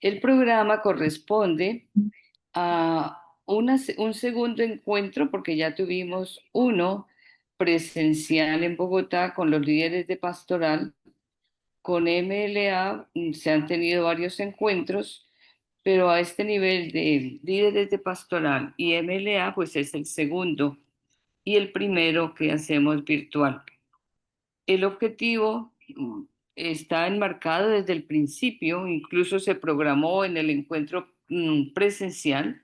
El programa corresponde a un segundo encuentro, porque ya tuvimos uno presencial en Bogotá con los líderes de pastoral. Con MLA se han tenido varios encuentros, pero a este nivel de líderes de pastoral y MLA, pues es el segundo y el primero que hacemos virtual. El objetivo está enmarcado desde el principio, incluso se programó en el encuentro presencial.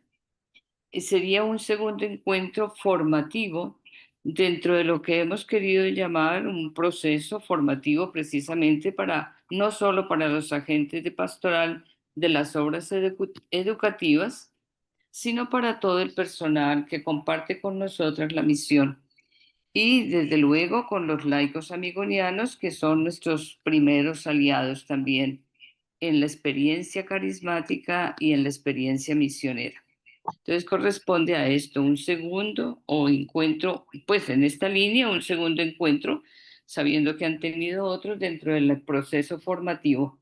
Sería un segundo encuentro formativo dentro de lo que hemos querido llamar un proceso formativo precisamente para, no solo para los agentes de pastoral de las obras educativas, sino para todo el personal que comparte con nosotras la misión. Y desde luego con los laicos amigonianos, que son nuestros primeros aliados también en la experiencia carismática y en la experiencia misionera. Entonces corresponde a esto un segundo o encuentro, pues en esta línea, un segundo encuentro, sabiendo que han tenido otros dentro del proceso formativo,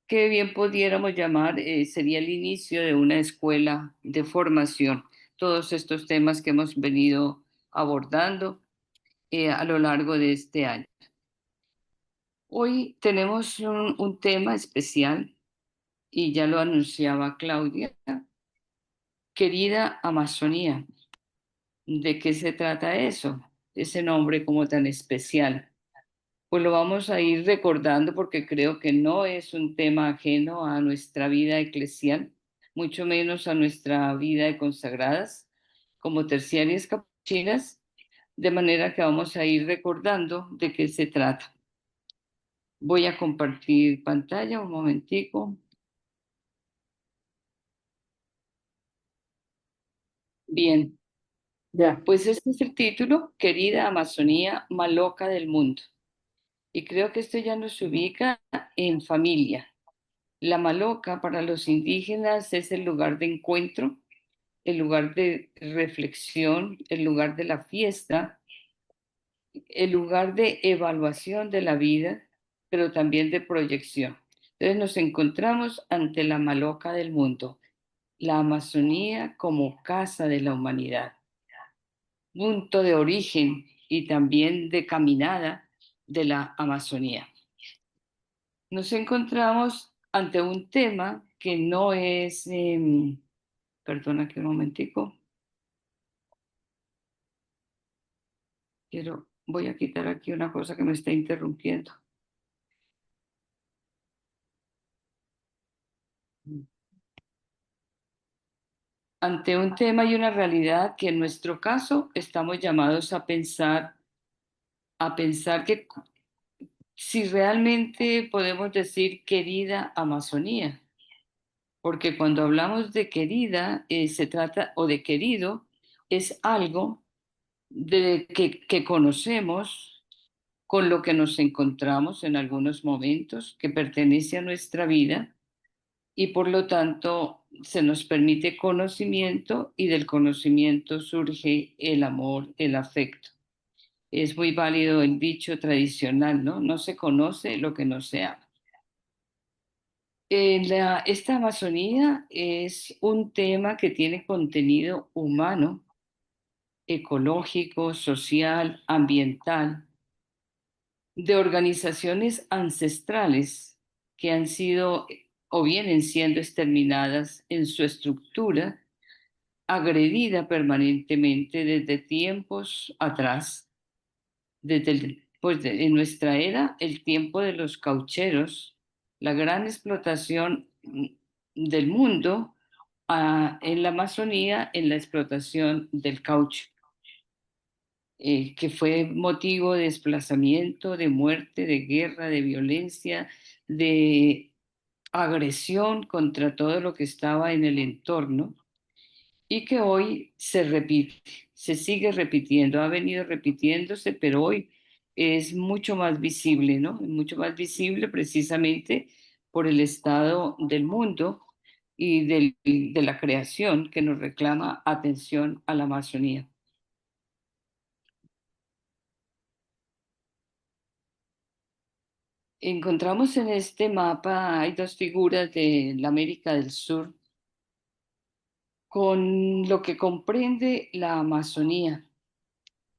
que bien pudiéramos llamar, sería el inicio de una escuela de formación. Todos estos temas que hemos venido abordando a lo largo de este año. Hoy tenemos un tema especial y ya lo anunciaba Claudia, querida Amazonía. ¿De qué se trata eso? Ese nombre como tan especial. Pues lo vamos a ir recordando porque creo que no es un tema ajeno a nuestra vida eclesial, mucho menos a nuestra vida de consagradas como terciarias capuchinas, de manera que vamos a ir recordando de qué se trata. Voy a compartir pantalla un momentico. Bien, Ya, pues este es el título, Querida Amazonía Maloca del Mundo. Y creo que esto ya nos ubica en familia. La Maloca para los indígenas es el lugar de encuentro, el lugar de reflexión, el lugar de la fiesta, el lugar de evaluación de la vida, pero también de proyección. Entonces nos encontramos ante la Maloca del mundo, la Amazonía como casa de la humanidad, punto de origen y también de caminada de la Amazonía. Nos encontramos ante un tema que no es, perdona que un momentico, voy a quitar aquí una cosa que me está interrumpiendo. Ante un tema y una realidad que en nuestro caso estamos llamados a pensar que si realmente podemos decir querida Amazonía, porque cuando hablamos de querida, se trata, o de querido, es algo que conocemos, con lo que nos encontramos en algunos momentos, que pertenece a nuestra vida y por lo tanto se nos permite conocimiento y del conocimiento surge el amor, el afecto. Es muy válido el dicho tradicional, ¿no? No se conoce lo que no se ama. Esta Amazonía es un tema que tiene contenido humano, ecológico, social, ambiental, de organizaciones ancestrales que han sido o vienen siendo exterminadas en su estructura, agredida permanentemente desde tiempos atrás, en nuestra era, el tiempo de los caucheros, la gran explotación del mundo en la Amazonía, en la explotación del caucho, que fue motivo de desplazamiento, de muerte, de guerra, de violencia, de agresión contra todo lo que estaba en el entorno y que hoy se repite, se sigue repitiendo, ha venido repitiéndose, pero hoy es mucho más visible, ¿no? Es mucho más visible precisamente por el estado del mundo y de la creación que nos reclama atención a la Amazonía. Encontramos en este mapa, hay dos figuras de la América del Sur con lo que comprende la Amazonía.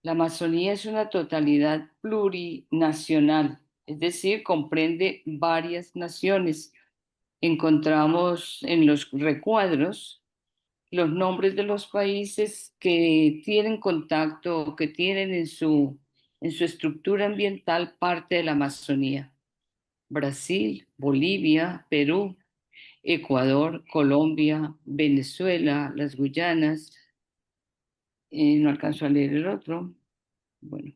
La Amazonía es una totalidad plurinacional, es decir, comprende varias naciones. Encontramos en los recuadros los nombres de los países que tienen contacto o que tienen en su estructura ambiental parte de la Amazonía. Brasil, Bolivia, Perú, Ecuador, Colombia, Venezuela, las Guyanas, no alcanzo a leer el otro, bueno,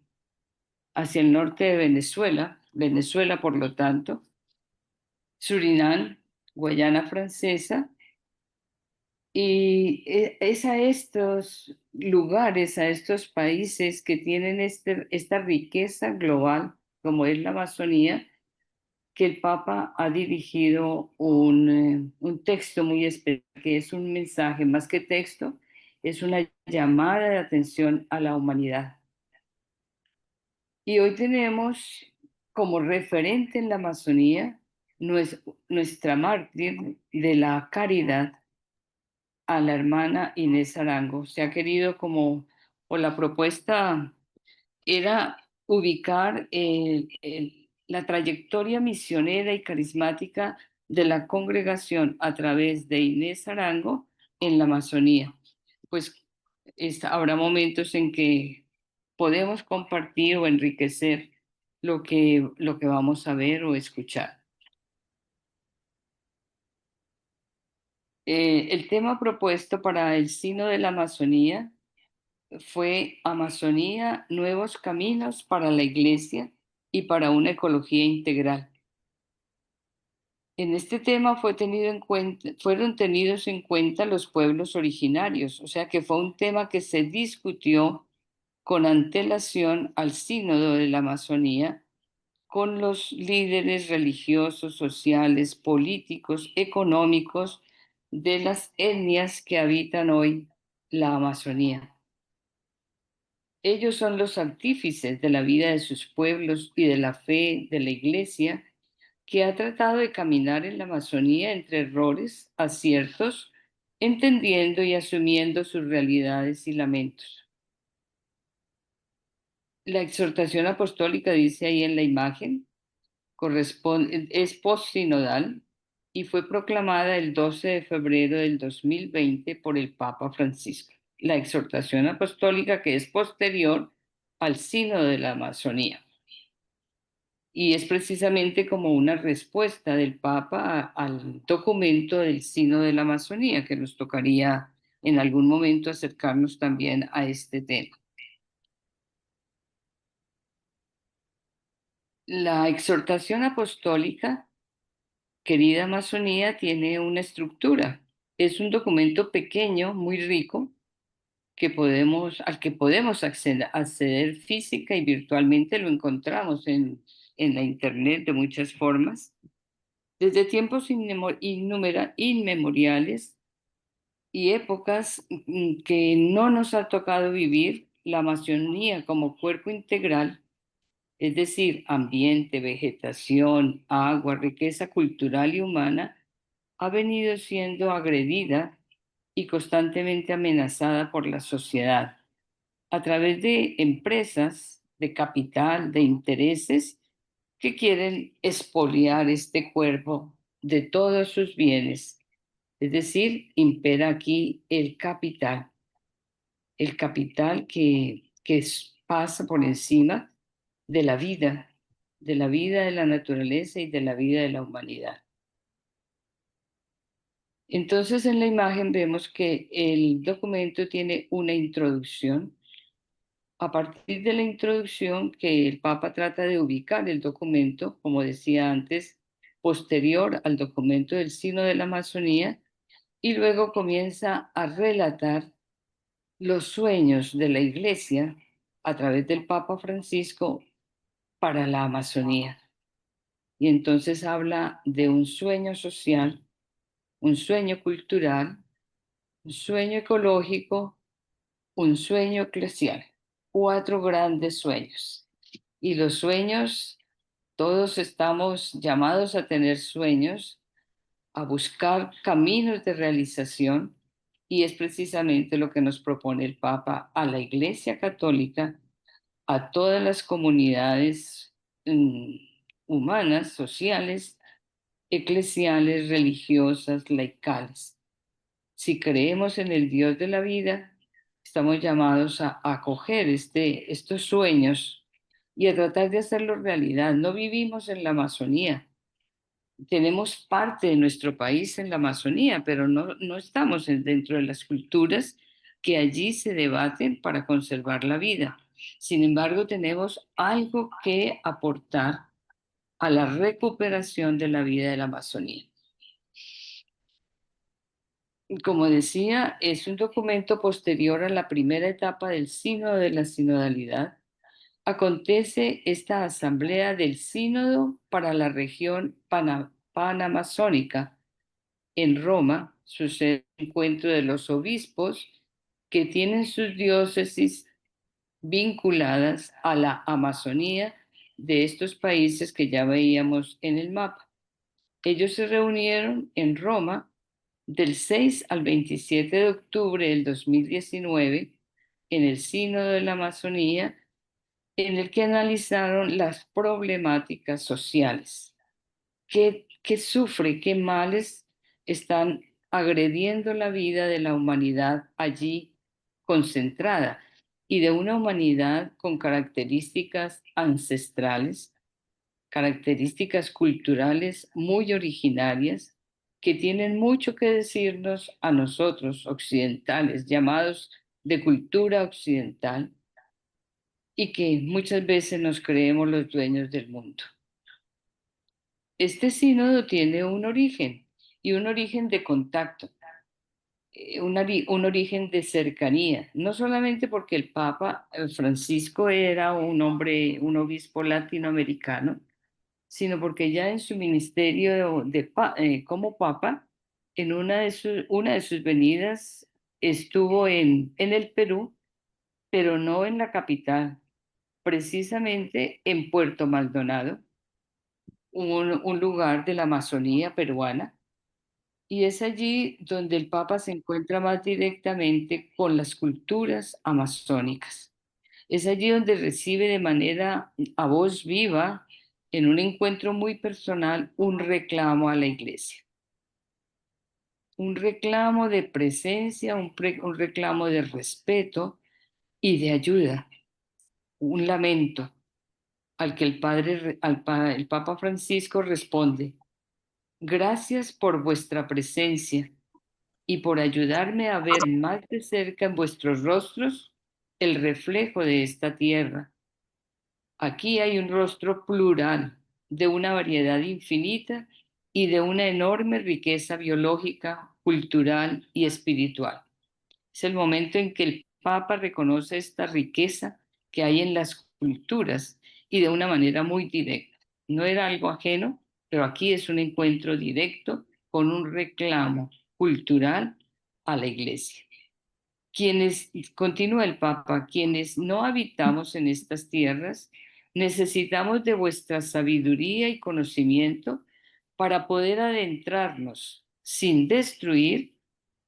hacia el norte de Venezuela, Venezuela por lo tanto, Surinam, Guayana Francesa, y es a estos lugares, a estos países que tienen esta riqueza global, como es la Amazonía, que el Papa ha dirigido un texto muy especial, que es un mensaje más que texto, es una llamada de atención a la humanidad. Y hoy tenemos como referente en la Amazonía nuestra mártir de la caridad, a la hermana Inés Arango. Se ha querido como, o la propuesta era ubicar la trayectoria misionera y carismática de la congregación a través de Inés Arango en la Amazonía. Pues habrá momentos en que podemos compartir o enriquecer lo que vamos a ver o escuchar. El tema propuesto para el Sino de la Amazonía fue Amazonía, nuevos caminos para la Iglesia y para una ecología integral. En este tema fueron tenidos en cuenta los pueblos originarios, o sea que fue un tema que se discutió con antelación al Sínodo de la Amazonía, con los líderes religiosos, sociales, políticos, económicos de las etnias que habitan hoy la Amazonía. Ellos son los artífices de la vida de sus pueblos y de la fe de la Iglesia, que ha tratado de caminar en la Amazonía entre errores, aciertos, entendiendo y asumiendo sus realidades y lamentos. La exhortación apostólica dice ahí en la imagen, es postsinodal y fue proclamada el 12 de febrero del 2020 por el Papa Francisco. La exhortación apostólica que es posterior al Sínodo de la Amazonía. Y es precisamente como una respuesta del Papa al documento del Sínodo de la Amazonía, que nos tocaría en algún momento acercarnos también a este tema. La exhortación apostólica, querida Amazonía, tiene una estructura. Es un documento pequeño, muy rico, al que podemos acceder física y virtualmente. Lo encontramos en la Internet de muchas formas. Desde tiempos inmemoriales y épocas que no nos ha tocado vivir, la Amazonía como cuerpo integral, es decir, ambiente, vegetación, agua, riqueza cultural y humana, ha venido siendo agredida y constantemente amenazada por la sociedad a través de empresas, de capital, de intereses que quieren expoliar este cuerpo de todos sus bienes. Es decir, impera aquí el capital pasa por encima de la vida de la naturaleza y de la vida de la humanidad. Entonces, en la imagen vemos que el documento tiene una introducción. A partir de la introducción, que el Papa trata de ubicar el documento, como decía antes, posterior al documento del Sínodo de la Amazonía, y luego comienza a relatar los sueños de la Iglesia a través del Papa Francisco para la Amazonía. Y entonces habla de un sueño social, un sueño cultural, un sueño ecológico, un sueño eclesial. Cuatro grandes sueños. Y los sueños Todos estamos llamados a tener sueños, a buscar caminos de realización, y es precisamente lo que nos propone el Papa a la Iglesia Católica, a todas las comunidades mm, humanas, sociales, eclesiales, religiosas, laicales. Si creemos en el Dios de la vida, estamos llamados a acoger estos sueños y a tratar de hacerlos realidad. No vivimos en la Amazonía. Tenemos parte de nuestro país en la Amazonía, pero no estamos dentro de las culturas que allí se debaten para conservar la vida. Sin embargo, tenemos algo que aportar a la recuperación de la vida de la Amazonía. Como decía, es un documento posterior a la primera etapa del Sínodo de la Sinodalidad. Acontece esta asamblea del Sínodo para la región panamazónica en Roma, sucede el encuentro de los obispos que tienen sus diócesis vinculadas a la Amazonía de estos países que ya veíamos en el mapa. Ellos se reunieron en Roma del 6 al 27 de octubre del 2019 en el Sínodo de la Amazonía, en el que analizaron las problemáticas sociales. ¿Qué sufre, qué males están agrediendo la vida de la humanidad allí concentrada, y de una humanidad con características ancestrales, características culturales muy originarias, que tienen mucho que decirnos a nosotros occidentales, llamados de cultura occidental, y que muchas veces nos creemos los dueños del mundo? Este sínodo tiene un origen, y un origen de contacto, un origen de cercanía, no solamente porque el Papa Francisco era un hombre, un obispo latinoamericano, sino porque ya en su ministerio como Papa, en una de sus venidas estuvo en el Perú, pero no en la capital, precisamente en Puerto Maldonado, un lugar de la Amazonía peruana. Y es allí donde el Papa se encuentra más directamente con las culturas amazónicas. Es allí donde recibe de manera a voz viva, en un encuentro muy personal, un reclamo a la Iglesia. Un reclamo de presencia, un reclamo de respeto y de ayuda. Un lamento al que el Papa Francisco responde: gracias por vuestra presencia y por ayudarme a ver más de cerca en vuestros rostros el reflejo de esta tierra. Aquí hay un rostro plural, de una variedad infinita y de una enorme riqueza biológica, cultural y espiritual. Es el momento en que el Papa reconoce esta riqueza que hay en las culturas, y de una manera muy directa. No era algo ajeno, pero aquí es un encuentro directo con un reclamo cultural a la Iglesia. Continúa el Papa, quienes no habitamos en estas tierras, necesitamos de vuestra sabiduría y conocimiento para poder adentrarnos sin destruir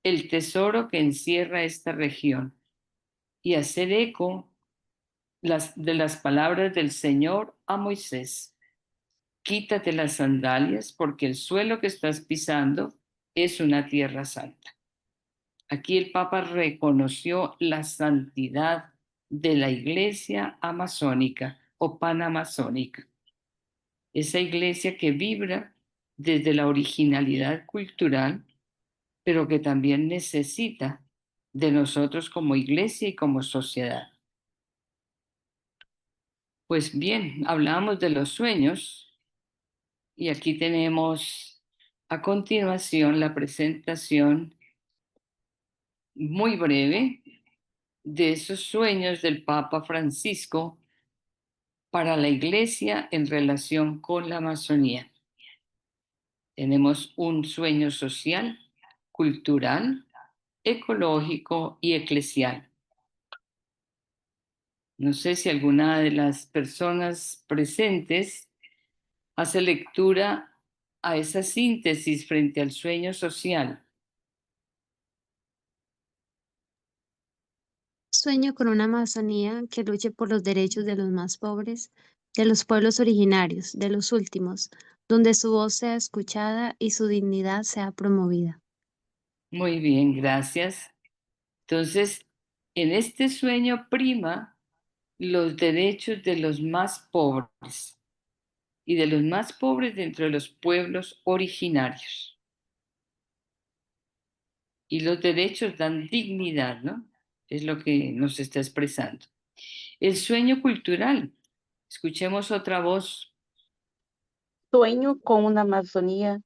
el tesoro que encierra esta región, y hacer eco de las palabras del Señor a Moisés: quítate las sandalias porque el suelo que estás pisando es una tierra santa. Aquí el Papa reconoció la santidad de la iglesia amazónica o panamazónica, esa iglesia que vibra desde la originalidad cultural, pero que también necesita de nosotros como iglesia y como sociedad. Pues bien, hablamos de los sueños, y aquí tenemos a continuación la presentación muy breve de esos sueños del Papa Francisco para la Iglesia en relación con la Amazonía. Tenemos un sueño social, cultural, ecológico y eclesial. No sé si alguna de las personas presentes Hace lectura a esa síntesis frente al sueño social. Sueño con una Amazonía que luche por los derechos de los más pobres, de los pueblos originarios, de los últimos, donde su voz sea escuchada y su dignidad sea promovida. Muy bien, gracias. Entonces, en este sueño prima los derechos de los más pobres y de los más pobres dentro de los pueblos originarios. Y los derechos dan dignidad, ¿no? Es lo que nos está expresando. El sueño cultural. Escuchemos otra voz. Sueño com uma Amazônia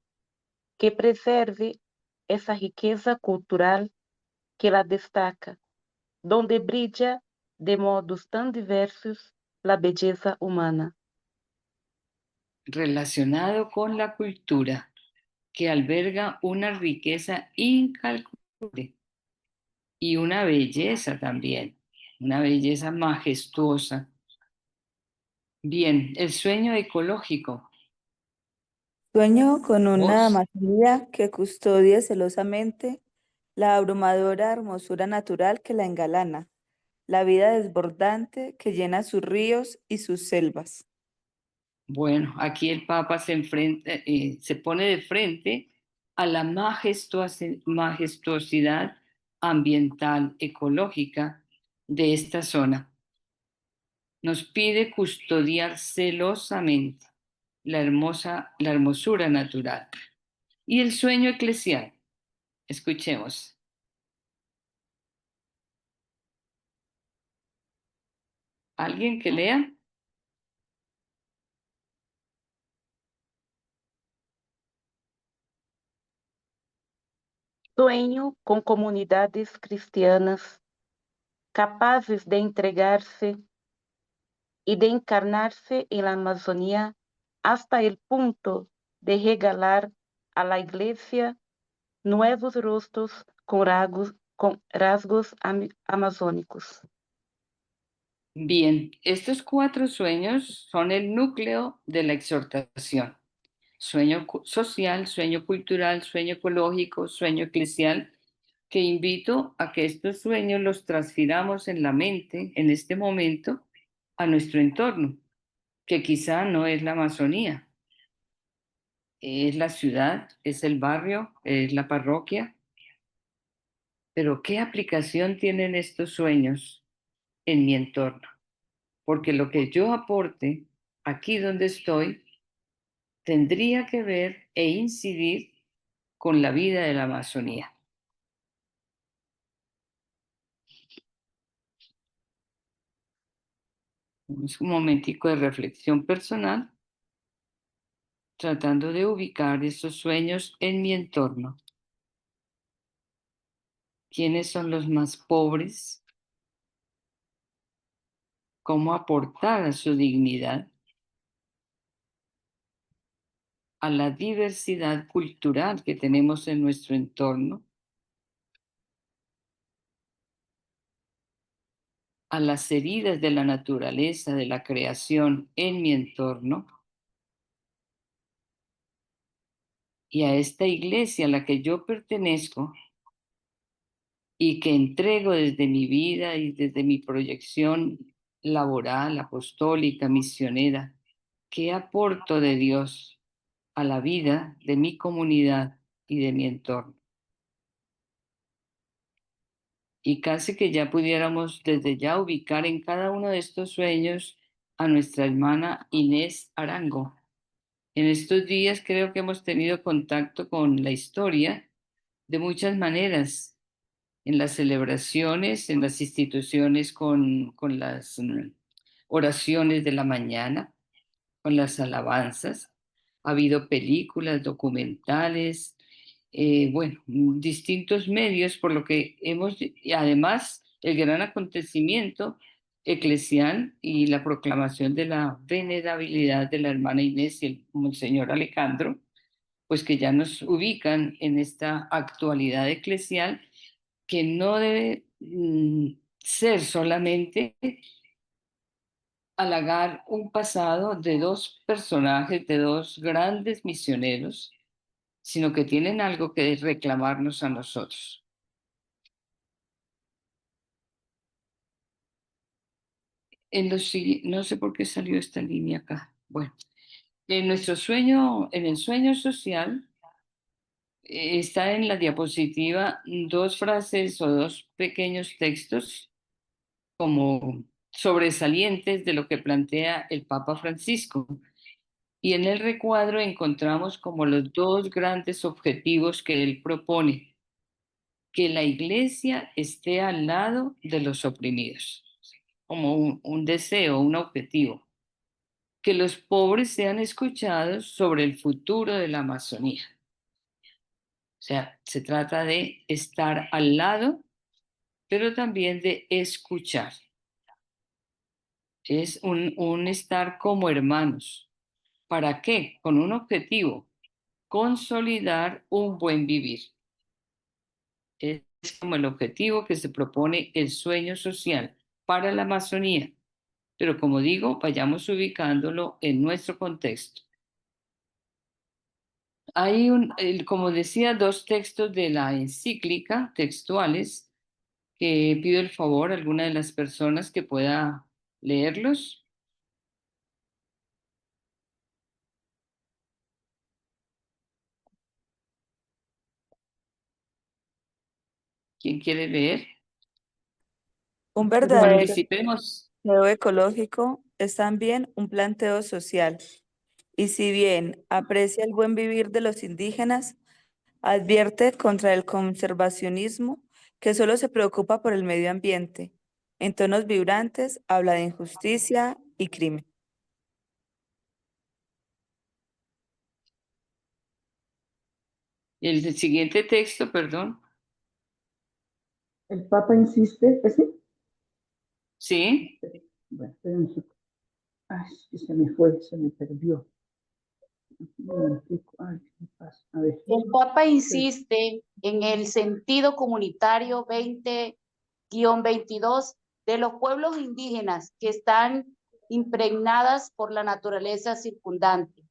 que preserve essa riqueza cultural que la destaca, donde brilla de modos tão diversos la belleza humana. Relacionado con la cultura, que alberga una riqueza incalculable y una belleza también, una belleza majestuosa. Bien, el sueño ecológico. Sueño con una Voz. Amazonía que custodie celosamente la abrumadora hermosura natural que la engalana, la vida desbordante que llena sus ríos y sus selvas. Bueno, aquí el Papa se pone de frente a la majestuosidad ambiental, ecológica de esta zona. Nos pide custodiar celosamente la hermosura natural. Y el sueño eclesial. Escuchemos. ¿Alguien que lea? Sueño com comunidades cristianas capazes de entregar-se e de encarnar-se en la Amazonía hasta el punto de regalar a la Iglesia nuevos rostros con rasgos amazónicos. Bien, estos 4 sueños son el núcleo de la exhortación. Sueño social, sueño cultural, sueño ecológico, sueño eclesial, que invito a que estos sueños los transfiramos en la mente, en este momento, a nuestro entorno, que quizá no es la Amazonía, es la ciudad, es el barrio, es la parroquia, pero ¿qué aplicación tienen estos sueños en mi entorno? Porque lo que yo aporte aquí donde estoy tendría que ver e incidir con la vida de la Amazonía. Es un momentico de reflexión personal, tratando de ubicar esos sueños en mi entorno. ¿Quiénes son los más pobres? ¿Cómo aportar a su dignidad? A la diversidad cultural que tenemos en nuestro entorno, a las heridas de la naturaleza, de la creación en mi entorno, y a esta iglesia a la que yo pertenezco y que entrego desde mi vida y desde mi proyección laboral, apostólica, misionera, ¿qué aporto de Dios a la vida de mi comunidad y de mi entorno? Y casi que ya pudiéramos desde ya ubicar en cada uno de estos sueños a nuestra hermana Inés Arango. En estos días creo que hemos tenido contacto con la historia de muchas maneras, en las celebraciones, en las instituciones con las oraciones de la mañana, con las alabanzas. Ha habido películas, documentales, bueno, distintos medios, por lo que y además el gran acontecimiento eclesial y la proclamación de la venerabilidad de la hermana Inés y el Monseñor Alejandro, pues que ya nos ubican en esta actualidad eclesial que no debe ser solamente halagar un pasado de dos personajes, de dos grandes misioneros, sino que tienen algo que reclamarnos a nosotros. No sé por qué salió esta línea acá. Bueno, en el sueño social, está en la diapositiva dos frases o dos pequeños textos como sobresalientes de lo que plantea el Papa Francisco. Y en el recuadro encontramos como los dos grandes objetivos que él propone: que la iglesia esté al lado de los oprimidos, como un deseo, un objetivo; que los pobres sean escuchados sobre el futuro de la Amazonía. O sea, se trata de estar al lado, pero también de escuchar. Es un estar como hermanos. ¿Para qué? Con un objetivo: consolidar un buen vivir. Es como el objetivo que se propone el sueño social para la Amazonía. Pero como digo, vayamos ubicándolo en nuestro contexto. Hay, como decía, dos textos de la encíclica textuales que pido el favor a alguna de las personas que pueda leerlos. ¿Quién quiere leer? Un verdadero Participemos. planteo ecológico es también un planteo social. Y si bien aprecia el buen vivir de los indígenas, advierte contra el conservacionismo que solo se preocupa por el medio ambiente. En tonos vibrantes habla de injusticia y crimen. El siguiente texto, perdón. El Papa insiste, ¿ese? Sí. Bueno, espera un poco. Ay, se me fue, se me perdió. Ay, ¿qué me pasa? A ver. El Papa insiste en el sentido comunitario 20-22 de los pueblos indígenas que están impregnadas por la naturaleza circundante.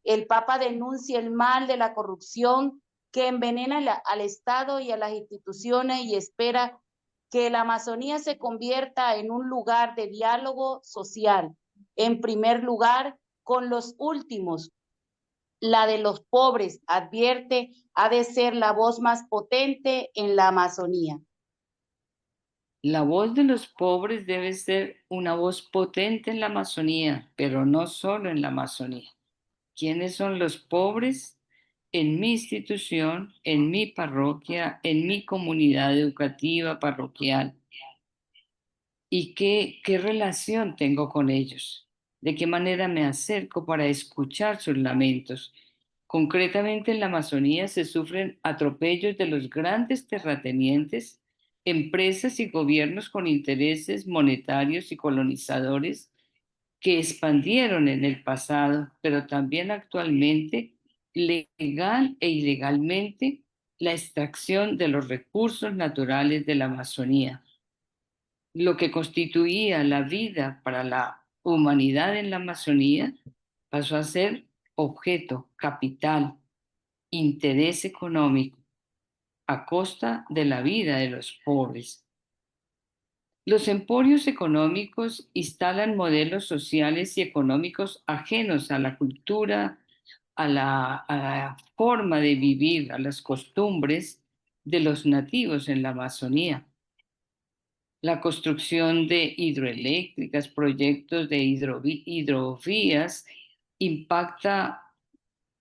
El Papa denuncia el mal de la corrupción que envenena al Estado y a las instituciones y espera que la Amazonía se convierta en un lugar de diálogo social, en primer lugar con los últimos. La de los pobres, advierte, ha de ser la voz más potente en la Amazonía. La voz de los pobres debe ser una voz potente en la Amazonía, pero no solo en la Amazonía. ¿Quiénes son los pobres? En mi institución, en mi parroquia, en mi comunidad educativa parroquial. ¿Y qué relación tengo con ellos? ¿De qué manera me acerco para escuchar sus lamentos? Concretamente en la Amazonía se sufren atropellos de los grandes terratenientes, empresas y gobiernos con intereses monetarios y colonizadores que expandieron en el pasado, pero también actualmente, legal e ilegalmente, la extracción de los recursos naturales de la Amazonía. Lo que constituía la vida para la humanidad en la Amazonía pasó a ser objeto, capital, interés económico, a costa de la vida de los pobres. Los emporios económicos instalan modelos sociales y económicos ajenos a la cultura, a la forma de vivir, a las costumbres de los nativos en la Amazonía. La construcción de hidroeléctricas, proyectos de hidrovías, impacta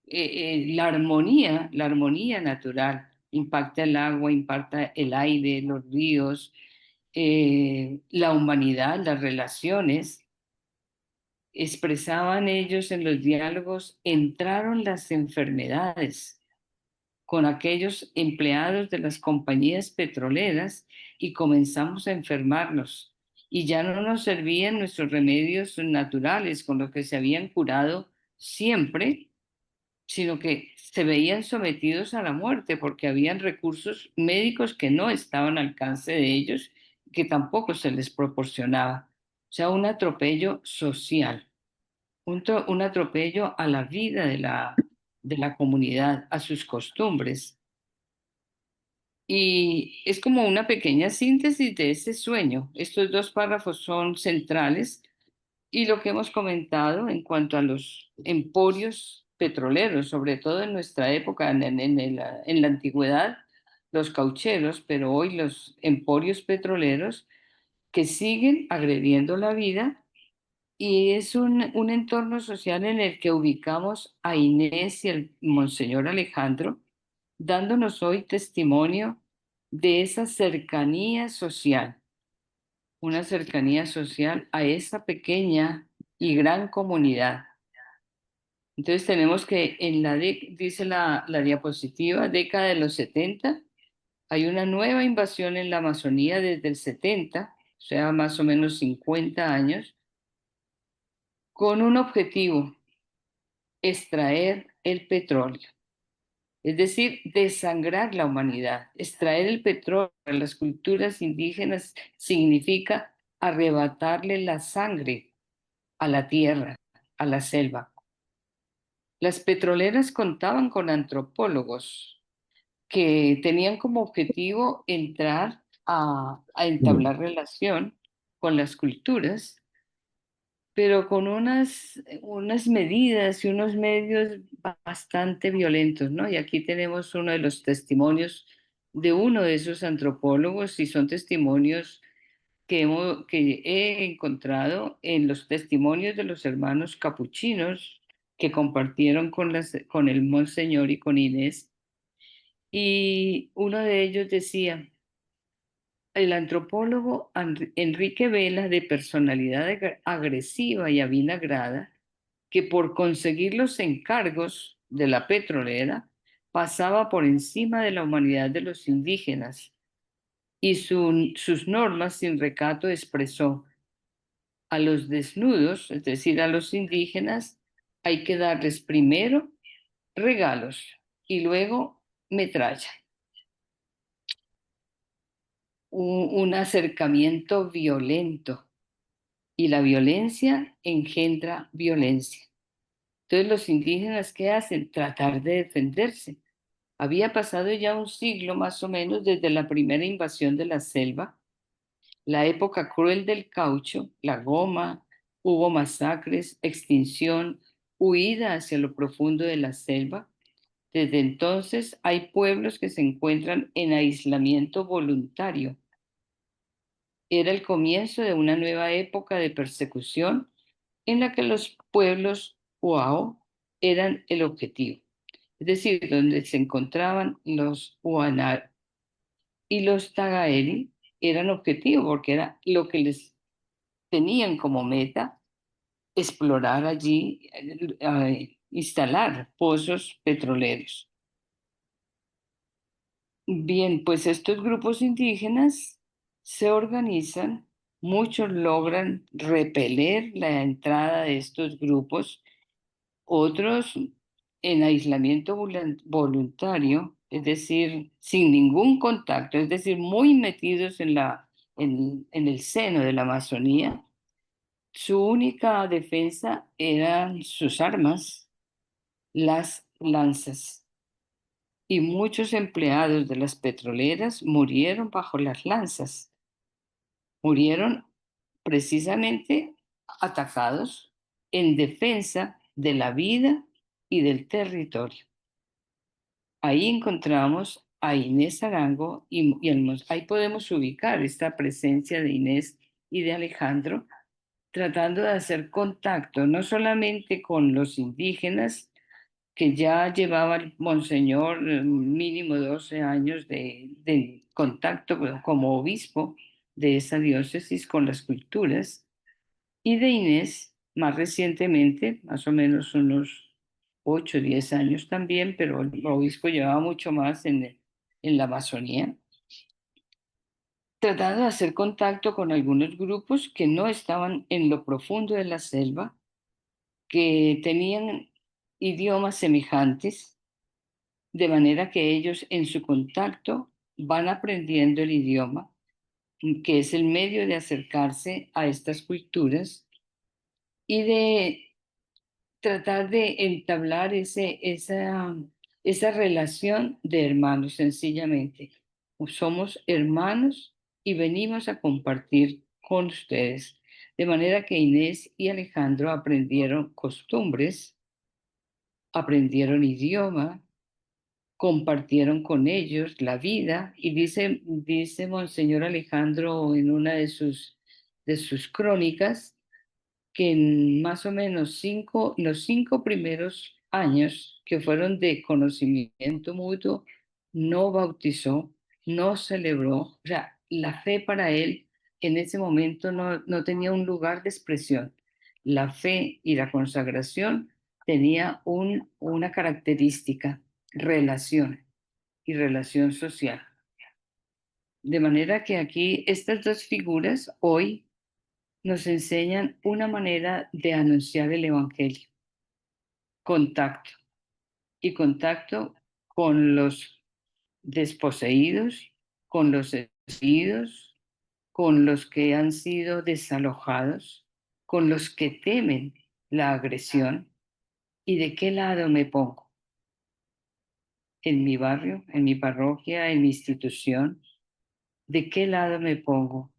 la armonía natural, impacta el agua, impacta el aire, los ríos, la humanidad, las relaciones. Expresaban ellos en los diálogos: entraron las enfermedades con aquellos empleados de las compañías petroleras y comenzamos a enfermarnos. Y ya no nos servían nuestros remedios naturales con los que se habían curado siempre, sino que se veían sometidos a la muerte porque habían recursos médicos que no estaban al alcance de ellos, que tampoco se les proporcionaba. o sea, un atropello social, un atropello a la vida de la comunidad, a sus costumbres. Y es como una pequeña síntesis de ese sueño. Estos dos párrafos son centrales y lo que hemos comentado en cuanto a los emporios petroleros, sobre todo en nuestra época, en la antigüedad, los caucheros, pero hoy los emporios petroleros que siguen agrediendo la vida y es un entorno social en el que ubicamos a Inés y el Monseñor Alejandro, dándonos hoy testimonio de esa cercanía social, una cercanía social a esa pequeña y gran comunidad. Entonces tenemos que dice la diapositiva, década de los 70, hay una nueva invasión en la Amazonía desde el 70, o sea, más o menos 50 años, con un objetivo, extraer el petróleo. Es decir, desangrar la humanidad. Extraer el petróleo a las culturas indígenas significa arrebatarle la sangre a la tierra, a la selva. Las petroleras contaban con antropólogos que tenían como objetivo entrar a entablar relación con las culturas, pero con unas medidas y unos medios bastante violentos, ¿no? Y aquí tenemos uno de los testimonios de uno de esos antropólogos y son testimonios que he encontrado en los testimonios de los hermanos capuchinos que compartieron con el Monseñor y con Inés. Y uno de ellos decía, el antropólogo Enrique Vela, de personalidad agresiva y avinagrada, que por conseguir los encargos de la petrolera pasaba por encima de la humanidad de los indígenas y sus normas sin recato expresó: a los desnudos, es decir, a los indígenas, hay que darles primero regalos y luego metralla. Un acercamiento violento y la violencia engendra violencia. Entonces los indígenas, ¿qué hacen? Tratar de defenderse. Había pasado ya un siglo más o menos desde la primera invasión de la selva, la época cruel del caucho, la goma, hubo masacres, extinción, huida hacia lo profundo de la selva. Desde entonces hay pueblos que se encuentran en aislamiento voluntario. Era el comienzo de una nueva época de persecución en la que los pueblos Huao eran el objetivo, es decir, donde se encontraban los Huanar y los Tagaeri eran objetivo porque era lo que les tenían como meta explorar allí, instalar pozos petroleros. Bien, pues estos grupos indígenas se organizan, muchos logran repeler la entrada de estos grupos, otros en aislamiento voluntario, es decir, sin ningún contacto, es decir, muy metidos en el seno de la Amazonía. Su única defensa eran sus armas, las lanzas, y muchos empleados de las petroleras murieron bajo las lanzas. Murieron precisamente atacados en defensa de la vida y del territorio. Ahí encontramos a Inés Arango ahí podemos ubicar esta presencia de Inés y de Alejandro, tratando de hacer contacto no solamente con los indígenas, que ya llevaba el monseñor mínimo 12 años de contacto como obispo de esa diócesis con las culturas, y de Inés más recientemente, más o menos unos 8 o 10 años también, pero el obispo llevaba mucho más en la Amazonía, tratando de hacer contacto con algunos grupos que no estaban en lo profundo de la selva, que tenían idiomas semejantes, de manera que ellos en su contacto van aprendiendo el idioma que es el medio de acercarse a estas culturas y de tratar de entablar esa relación de hermanos, sencillamente. Somos hermanos y venimos a compartir con ustedes. De manera que Inés y Alejandro aprendieron costumbres, aprendieron idioma, compartieron con ellos la vida y dice Monseñor Alejandro en una de sus crónicas que en más o menos los 5 primeros años que fueron de conocimiento mutuo, no bautizó, no celebró, o sea, la fe para él en ese momento no tenía un lugar de expresión. La fe y la consagración tenía una característica, relación y relación social. De manera que aquí estas dos figuras hoy nos enseñan una manera de anunciar el Evangelio. Contacto. Y contacto con los desposeídos, con los heridos, con los que han sido desalojados, con los que temen la agresión. ¿Y de qué lado me pongo? ¿En mi barrio, en mi parroquia, en mi institución? ¿De qué lado me pongo?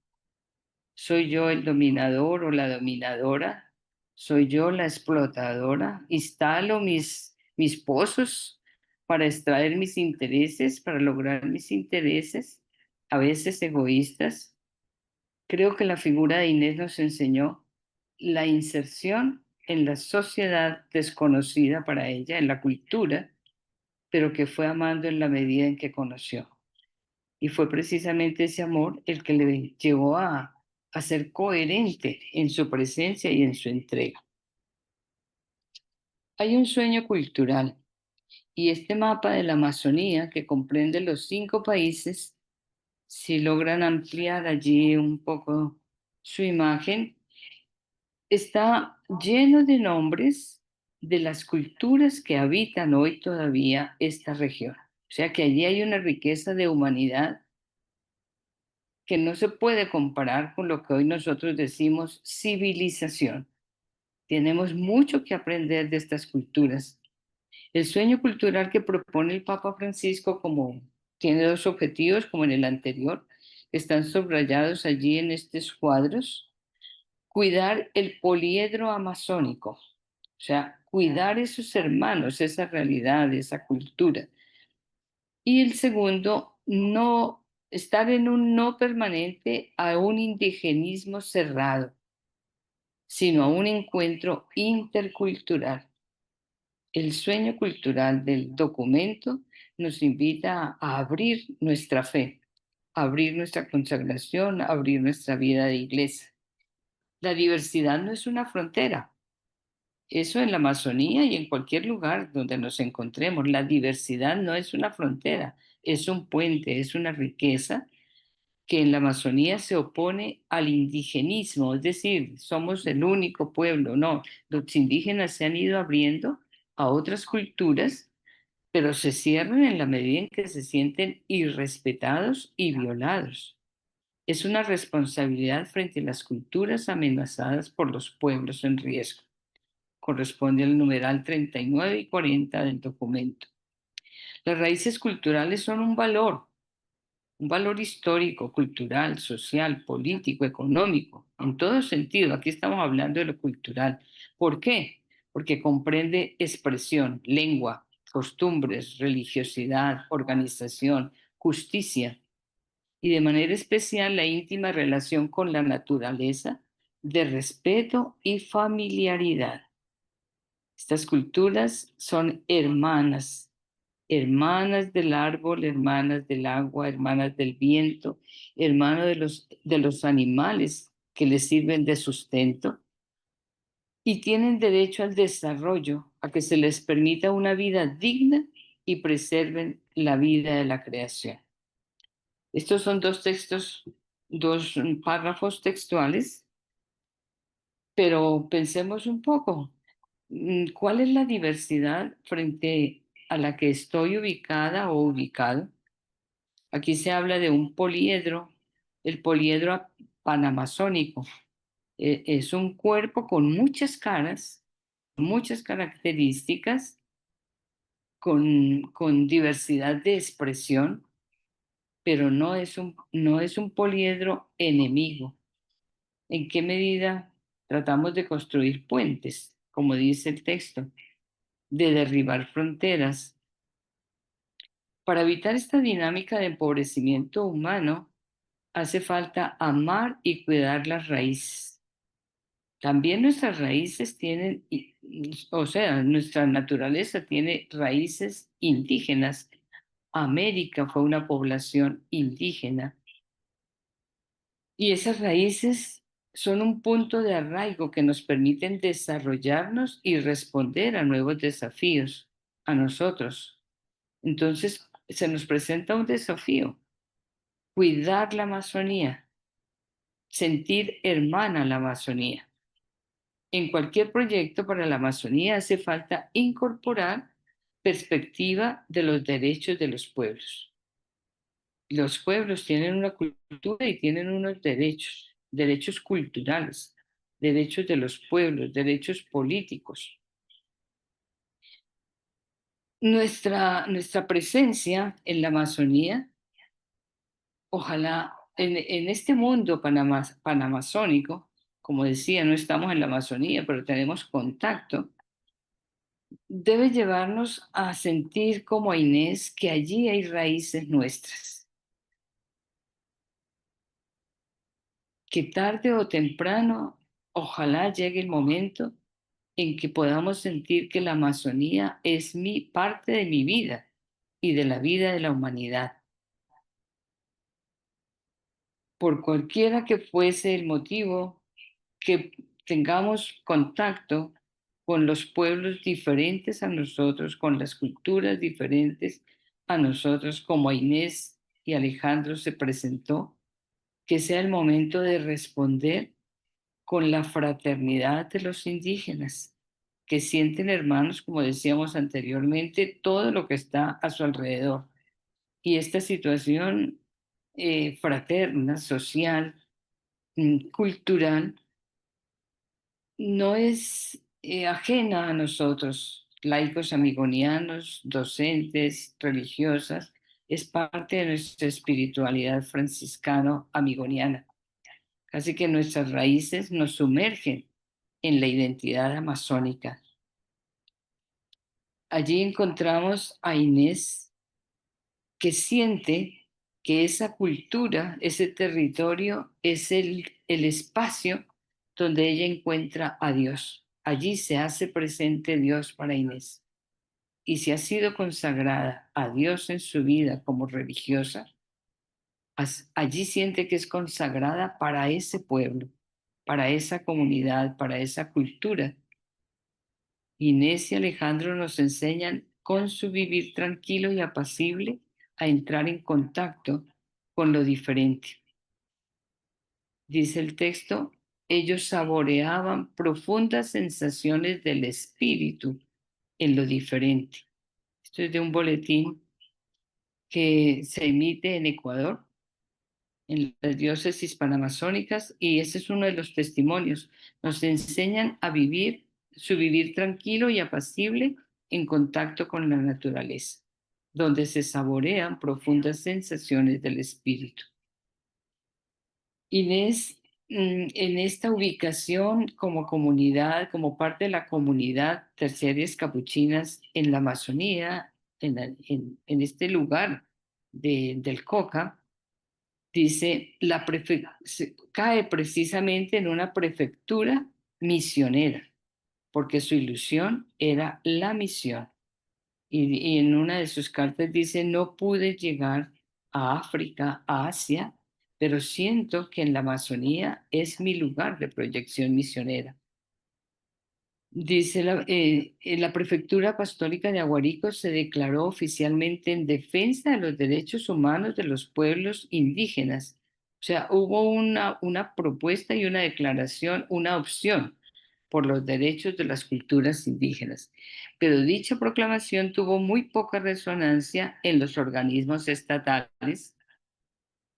¿Soy yo el dominador o la dominadora? ¿Soy yo la explotadora? ¿Instalo mis pozos para extraer mis intereses, para lograr mis intereses, a veces egoístas? Creo que la figura de Inés nos enseñó la inserción en la sociedad desconocida para ella, en la cultura, pero que fue amando en la medida en que conoció. Y fue precisamente ese amor el que le llevó a ser coherente en su presencia y en su entrega. Hay un sueño cultural y este mapa de la Amazonía que comprende los 5 países, si logran ampliar allí un poco su imagen, está lleno de nombres de las culturas que habitan hoy todavía esta región. O sea que allí hay una riqueza de humanidad que no se puede comparar con lo que hoy nosotros decimos civilización. Tenemos mucho que aprender de estas culturas. El sueño cultural que propone el Papa Francisco tiene 2 objetivos, como en el anterior, están subrayados allí en estos cuadros. Cuidar el poliedro amazónico, o sea, cuidar esos hermanos, esa realidad, esa cultura. Y el segundo, no estar en un no permanente a un indigenismo cerrado, sino a un encuentro intercultural. El sueño cultural del documento nos invita a abrir nuestra fe, a abrir nuestra consagración, a abrir nuestra vida de iglesia. La diversidad no es una frontera. Eso en la Amazonía y en cualquier lugar donde nos encontremos. La diversidad no es una frontera, es un puente, es una riqueza que en la Amazonía se opone al indigenismo, es decir, somos el único pueblo. No, los indígenas se han ido abriendo a otras culturas, pero se cierran en la medida en que se sienten irrespetados y violados. Es una responsabilidad frente a las culturas amenazadas por los pueblos en riesgo. Corresponde al numeral 39 y 40 del documento. Las raíces culturales son un valor histórico, cultural, social, político, económico, en todo sentido. Aquí estamos hablando de lo cultural. ¿Por qué? Porque comprende expresión, lengua, costumbres, religiosidad, organización, justicia y de manera especial la íntima relación con la naturaleza de respeto y familiaridad. Estas culturas son hermanas, hermanas del árbol, hermanas del agua, hermanas del viento, hermanos de los animales que les sirven de sustento y tienen derecho al desarrollo, a que se les permita una vida digna y preserven la vida de la creación. Estos son 2 párrafos textuales, pero pensemos un poco. ¿Cuál es la diversidad frente a la que estoy ubicada o ubicado? Aquí se habla de un poliedro El poliedro panamazónico es un cuerpo con muchas caras, muchas características, con diversidad de expresión, pero no es un poliedro enemigo. ¿En qué medida tratamos de construir puentes, como dice el texto, de derribar fronteras? Para evitar esta dinámica de empobrecimiento humano, hace falta amar y cuidar las raíces. También nuestras raíces tienen, o sea, nuestra naturaleza tiene raíces indígenas. América fue una población indígena y esas raíces son un punto de arraigo que nos permiten desarrollarnos y responder a nuevos desafíos, a nosotros. Entonces, se nos presenta un desafío: cuidar la Amazonía, sentir hermana la Amazonía. En cualquier proyecto para la Amazonía hace falta incorporar perspectiva de los derechos de los pueblos. Los pueblos tienen una cultura y tienen unos derechos, derechos culturales, derechos de los pueblos, derechos políticos. Nuestra presencia en la Amazonía, ojalá en este mundo panamazónico, como decía, no estamos en la Amazonía, pero tenemos contacto, debe llevarnos a sentir como a Inés que allí hay raíces nuestras, que tarde o temprano, ojalá llegue el momento en que podamos sentir que la Amazonía es parte de mi vida y de la vida de la humanidad. Por cualquiera que fuese el motivo, que tengamos contacto con los pueblos diferentes a nosotros, con las culturas diferentes a nosotros, como a Inés y Alejandro se presentó, que sea el momento de responder con la fraternidad de los indígenas, que sienten hermanos, como decíamos anteriormente, todo lo que está a su alrededor. Y esta situación fraterna, social, cultural, no es ajena a nosotros, laicos amigonianos, docentes, religiosas, es parte de nuestra espiritualidad franciscano-amigoniana. Así que nuestras raíces nos sumergen en la identidad amazónica. Allí encontramos a Inés, que siente que esa cultura, ese territorio, es el espacio donde ella encuentra a Dios. Allí se hace presente Dios para Inés. Y si ha sido consagrada a Dios en su vida como religiosa, allí siente que es consagrada para ese pueblo, para esa comunidad, para esa cultura. Inés y Alejandro nos enseñan con su vivir tranquilo y apacible a entrar en contacto con lo diferente. Dice el texto, ellos saboreaban profundas sensaciones del espíritu en lo diferente. Esto es de un boletín que se emite en Ecuador, en las diócesis panamazónicas, y ese es uno de los testimonios. Nos enseñan a vivir su vivir tranquilo y apacible en contacto con la naturaleza, donde se saborean profundas sensaciones del espíritu. Inés, en esta ubicación como comunidad, como parte de la comunidad terciarias capuchinas en la Amazonía, en este lugar del Coca, dice, cae precisamente en una prefectura misionera, porque su ilusión era la misión. Y en una de sus cartas dice, no pude llegar a África, a Asia, pero siento que en la Amazonía es mi lugar de proyección misionera. Dice, en la prefectura apostólica de Aguarico se declaró oficialmente en defensa de los derechos humanos de los pueblos indígenas. O sea, hubo una propuesta y una declaración, una opción por los derechos de las culturas indígenas. Pero dicha proclamación tuvo muy poca resonancia en los organismos estatales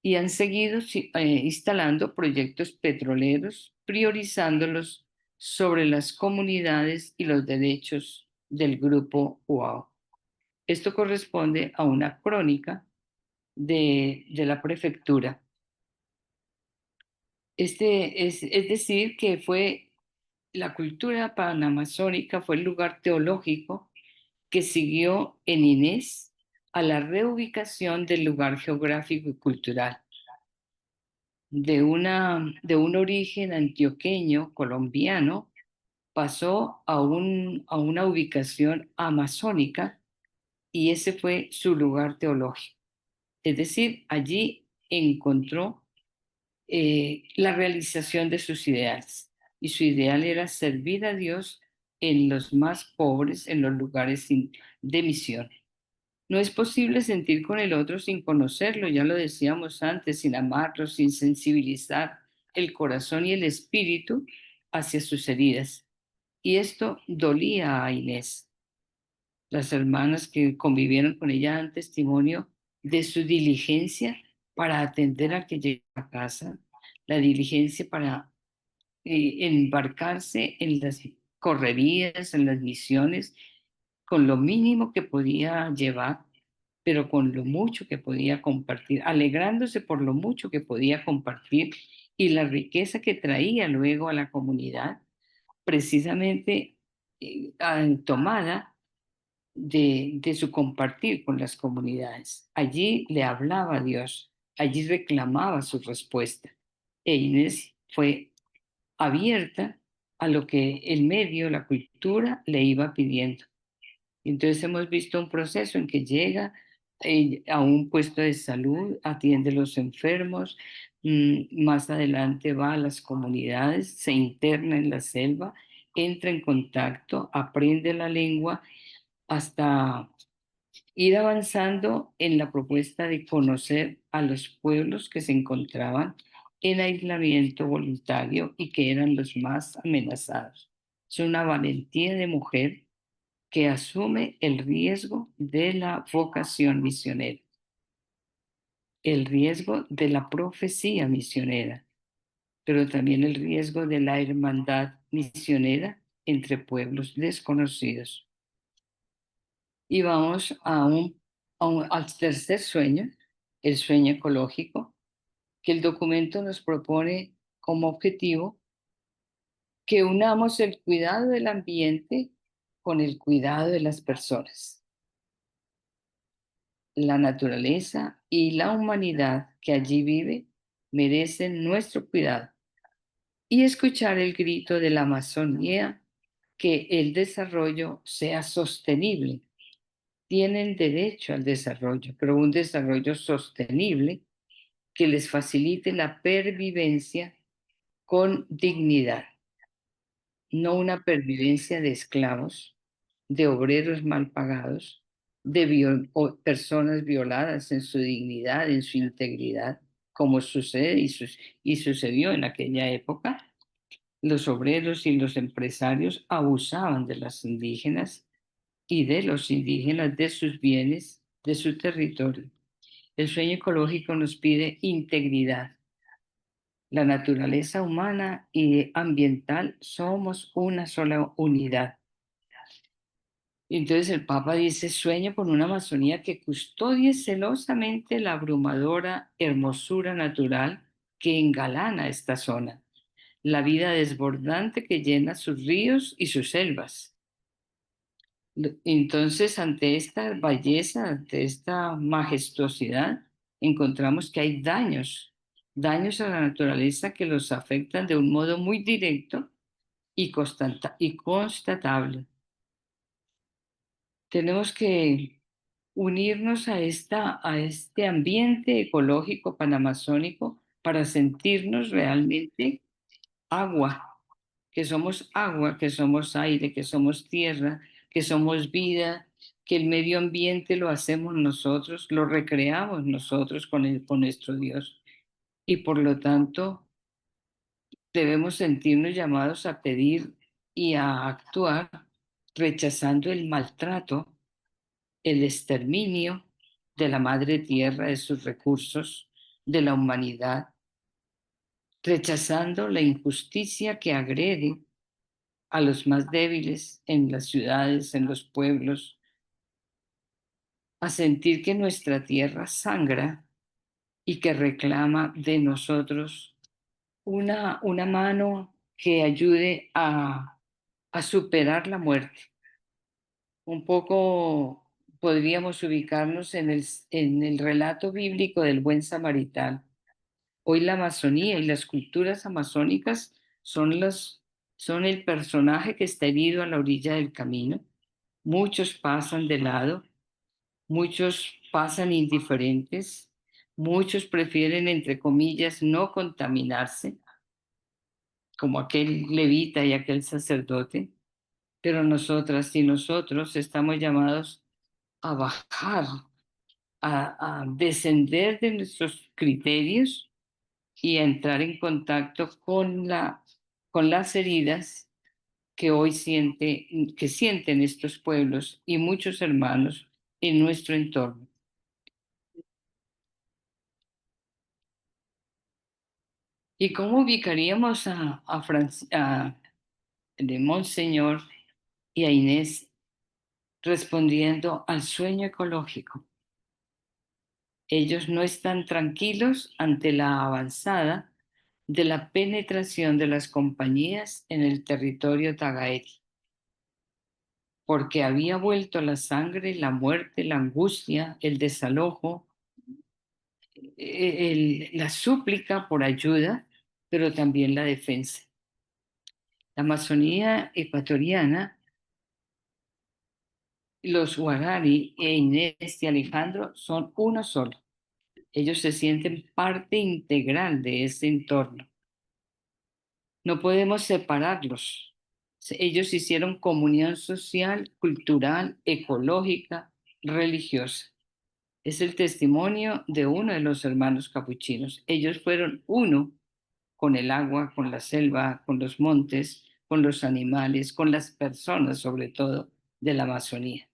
y han seguido instalando proyectos petroleros, priorizándolos sobre las comunidades y los derechos del grupo UAO. Esto corresponde a una crónica de la prefectura. Es decir, que la cultura panamazónica fue el lugar teológico que siguió en Inés a la reubicación del lugar geográfico y cultural. De un origen antioqueño, colombiano, pasó a una ubicación amazónica y ese fue su lugar teológico. Es decir, allí encontró la realización de sus ideales. Y su ideal era servir a Dios en los más pobres, en los lugares de misión. No es posible sentir con el otro sin conocerlo, ya lo decíamos antes, sin amarlo, sin sensibilizar el corazón y el espíritu hacia sus heridas. Y esto dolía a Inés. Las hermanas que convivieron con ella dan testimonio de su diligencia para atender al que llega a casa, la diligencia para embarcarse en las correrías, en las misiones, con lo mínimo que podía llevar, pero con lo mucho que podía compartir, alegrándose por lo mucho que podía compartir y la riqueza que traía luego a la comunidad, precisamente tomada de su compartir con las comunidades. Allí le hablaba a Dios, allí reclamaba su respuesta. E Inés fue abierta a lo que el medio, la cultura, le iba pidiendo. Entonces hemos visto un proceso en que llega a un puesto de salud, atiende a los enfermos, más adelante va a las comunidades, se interna en la selva, entra en contacto, aprende la lengua hasta ir avanzando en la propuesta de conocer a los pueblos que se encontraban en aislamiento voluntario y que eran los más amenazados. Es una valentía de mujer que asume el riesgo de la vocación misionera, el riesgo de la profecía misionera, pero también el riesgo de la hermandad misionera entre pueblos desconocidos. Y vamos al tercer sueño, el sueño ecológico, que el documento nos propone como objetivo que unamos el cuidado del ambiente con el cuidado de las personas. La naturaleza y la humanidad que allí vive merecen nuestro cuidado y escuchar el grito de la Amazonía que el desarrollo sea sostenible. Tienen derecho al desarrollo, pero un desarrollo sostenible que les facilite la pervivencia con dignidad, no una pervivencia de esclavos, de obreros mal pagados, de personas violadas en su dignidad, en su integridad, como sucede y sucedió en aquella época. Los obreros y los empresarios abusaban de las indígenas y de los indígenas, de sus bienes, de su territorio. El sueño ecológico nos pide integridad. La naturaleza humana y ambiental somos una sola unidad. Entonces el Papa dice, sueño con una Amazonía que custodie celosamente la abrumadora hermosura natural que engalana esta zona, la vida desbordante que llena sus ríos y sus selvas. Entonces, ante esta belleza, ante esta majestuosidad, encontramos que hay daños a la naturaleza que los afectan de un modo muy directo y constatable. Tenemos que unirnos a este ambiente ecológico panamazónico para sentirnos realmente agua, que somos aire, que somos tierra, que somos vida, que el medio ambiente lo hacemos nosotros, lo recreamos nosotros con nuestro Dios. Y por lo tanto, debemos sentirnos llamados a pedir y a actuar rechazando el maltrato, el exterminio de la madre tierra, de sus recursos, de la humanidad, rechazando la injusticia que agrede a los más débiles en las ciudades, en los pueblos, a sentir que nuestra tierra sangra y que reclama de nosotros una mano que ayude a superar la muerte. Un poco podríamos ubicarnos en el relato bíblico del buen samaritano. Hoy la Amazonía y las culturas amazónicas son el personaje que está herido a la orilla del camino. Muchos pasan de lado, muchos pasan indiferentes, muchos prefieren, entre comillas, no contaminarse, como aquel levita y aquel sacerdote, pero nosotras y nosotros estamos llamados a bajar, a descender de nuestros criterios y a entrar en contacto con las heridas que hoy que sienten estos pueblos y muchos hermanos en nuestro entorno. ¿Y cómo ubicaríamos de Monseñor y a Inés respondiendo al sueño ecológico? Ellos no están tranquilos ante la avanzada de la penetración de las compañías en el territorio tagaeri, porque había vuelto la sangre, la muerte, la angustia, el desalojo, la súplica por ayuda, pero también la defensa. La Amazonía ecuatoriana, los Huarari e Inés y Alejandro son uno solo. Ellos se sienten parte integral de ese entorno. No podemos separarlos. Ellos hicieron comunión social, cultural, ecológica, religiosa. Es el testimonio de uno de los hermanos capuchinos. Ellos fueron uno con el agua, con la selva, con los montes, con los animales, con las personas, sobre todo, de la Amazonía.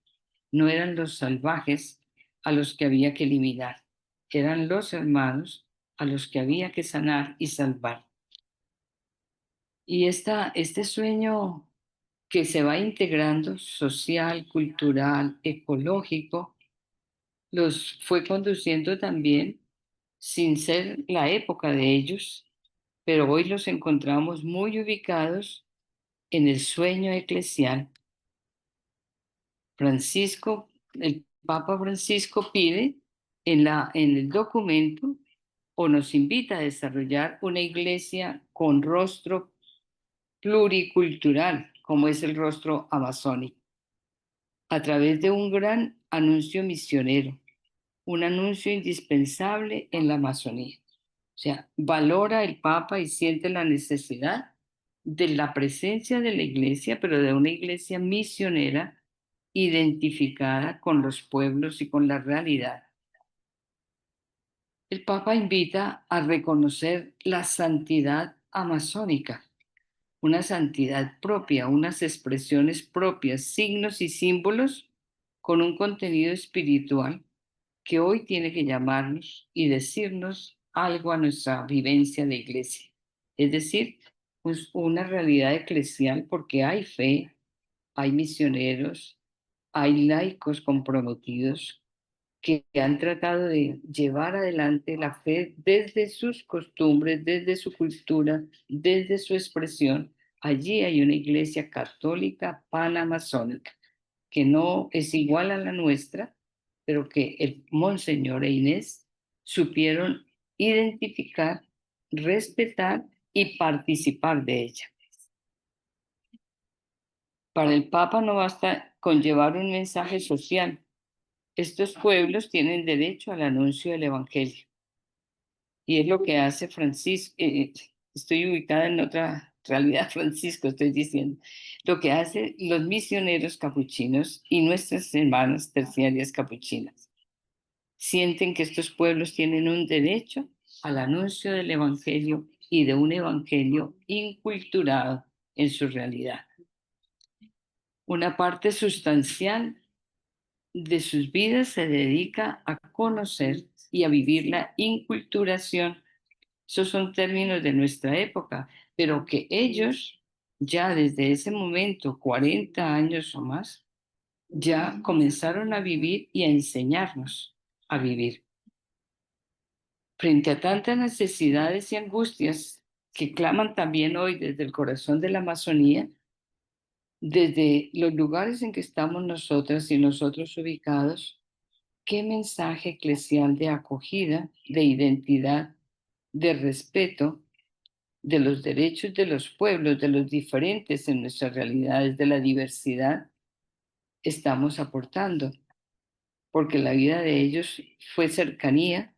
No eran los salvajes a los que había que eliminar, eran los hermanos a los que había que sanar y salvar. Y este sueño que se va integrando, social, cultural, ecológico, los fue conduciendo también, sin ser la época de ellos, pero hoy los encontramos muy ubicados en el sueño eclesial. El Papa Francisco pide en el documento o nos invita a desarrollar una iglesia con rostro pluricultural, como es el rostro amazónico, a través de un gran anuncio misionero, un anuncio indispensable en la Amazonía. O sea, valora el Papa y siente la necesidad de la presencia de la iglesia, pero de una iglesia misionera identificada con los pueblos y con la realidad. El Papa invita a reconocer la santidad amazónica, una santidad propia, unas expresiones propias, signos y símbolos con un contenido espiritual que hoy tiene que llamarnos y decirnos algo a nuestra vivencia de iglesia. Es decir, pues una realidad eclesial porque hay fe, hay misioneros, hay laicos comprometidos que han tratado de llevar adelante la fe desde sus costumbres, desde su cultura, desde su expresión. Allí hay una iglesia católica panamazónica que no es igual a la nuestra, pero que el Monseñor e Inés supieron identificar, respetar y participar de ella. Para el Papa no basta con llevar un mensaje social. Estos pueblos tienen derecho al anuncio del Evangelio. Y es lo que hace Francisco. Estoy ubicada en otra realidad, Francisco, estoy diciendo. Lo que hacen los misioneros capuchinos y nuestras hermanas terciarias capuchinas. Sienten que estos pueblos tienen un derecho al anuncio del Evangelio y de un Evangelio inculturado en su realidad. Una parte sustancial de sus vidas se dedica a conocer y a vivir la inculturación. Esos son términos de nuestra época, pero que ellos ya desde ese momento, 40 años o más, ya comenzaron a vivir y a enseñarnos a vivir. Frente a tantas necesidades y angustias que claman también hoy desde el corazón de la Amazonía, desde los lugares en que estamos nosotras y nosotros ubicados, ¿qué mensaje eclesial de acogida, de identidad, de respeto, de los derechos de los pueblos, de los diferentes en nuestras realidades, de la diversidad, estamos aportando? Porque la vida de ellos fue cercanía,